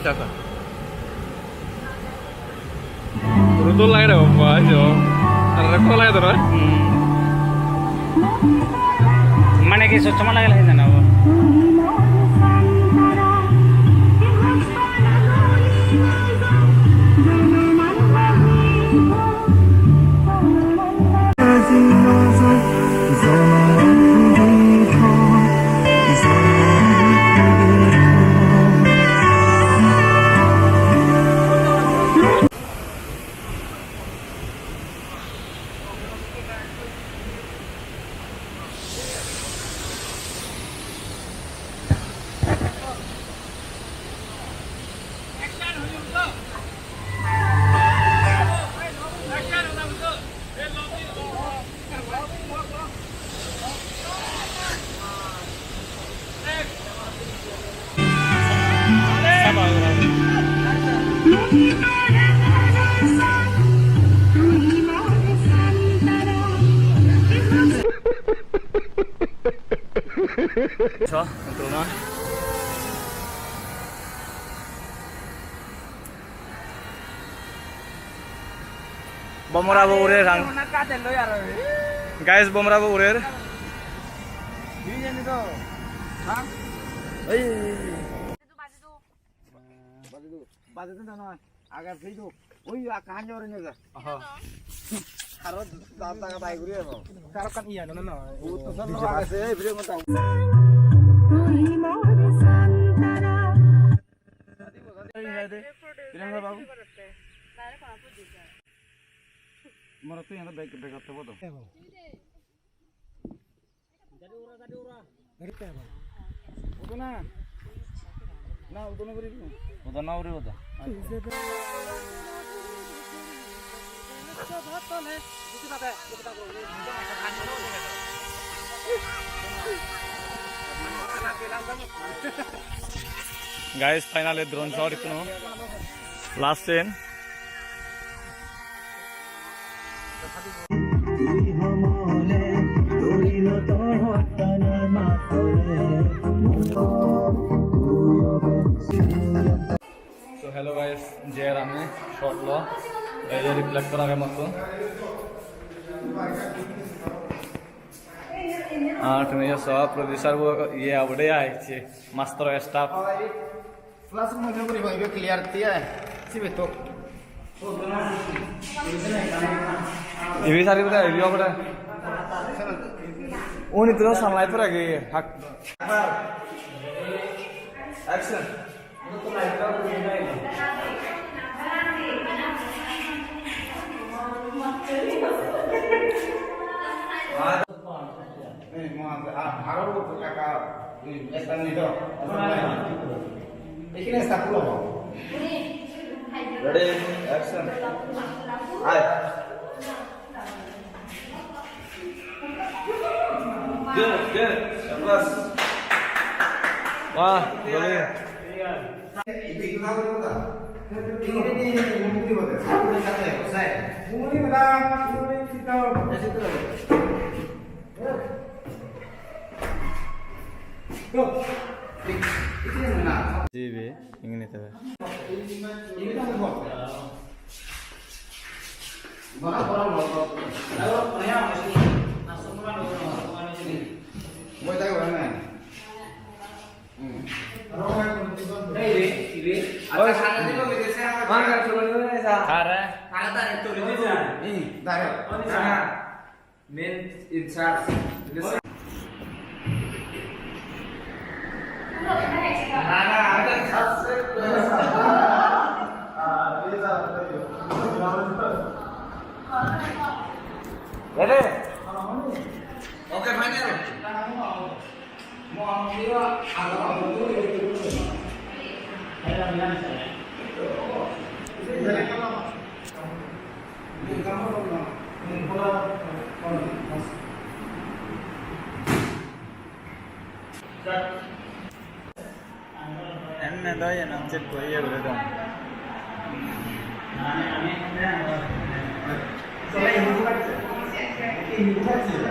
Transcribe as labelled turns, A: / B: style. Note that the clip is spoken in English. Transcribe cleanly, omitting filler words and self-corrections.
A: Sasa. Berutul lah ya, Pak Jo. Ada kolah itu, kan?
B: Mana kisah cuma lagi lah ini, So, untuk na. Bomrabo urer hang. Guys, bomrabo urer. Ini itu. Hah? Baju itu mana? Agak video. Oh iya, kahan jauh ni je. Harus datang ke Thailand ya, bang. Sekarang kan iya, nona. Utusan lo agak sih, video mau tahu. Bilang apa babu? Menurut tu yang terbaik backup tu betul. Jadi ura. Dari apa bang? Udah na. Nah, udah na beri. Udah na beri udah. Guys, finally drone shot itu no. Last scene. So hello guys, Jay Rame shot lo. Jadi reflektor agak masuk. Ternyata soal produser वो ये आवड़े आए थे master staff
C: Flash में जो करीब ये clear किया है सिर्फ तो
A: ये भी सारी बताए ये आवड़े उन इतना सनलाइट पर आ गई है हक action
C: Harus kakak estan itu. Ini está pulau.
A: Ready, action. Aye. Good. Plus. Wah, boleh.
C: Itu tahu tak? Ini mungkin betul. Ini kata ya, saya. Mungkin betul. Mungkin kita. Go. Itu yang mana?
A: JB, ingin itu.
C: Ini kan buat. Mana orang mau? Lalu punya masih langsung kan orang sini. Mau tahu mana? Ini. Ada sana juga biasa. Mana coba dulu nih sa. Karena tadi itu dia. Ini, tadi. Sana. Main in charge.
A: Ready?
C: Oke, final. Mau ambil agak dulu.
A: Dah ya nanti gue ya berada.
C: Soalnya ibu kan, ibu kan sih.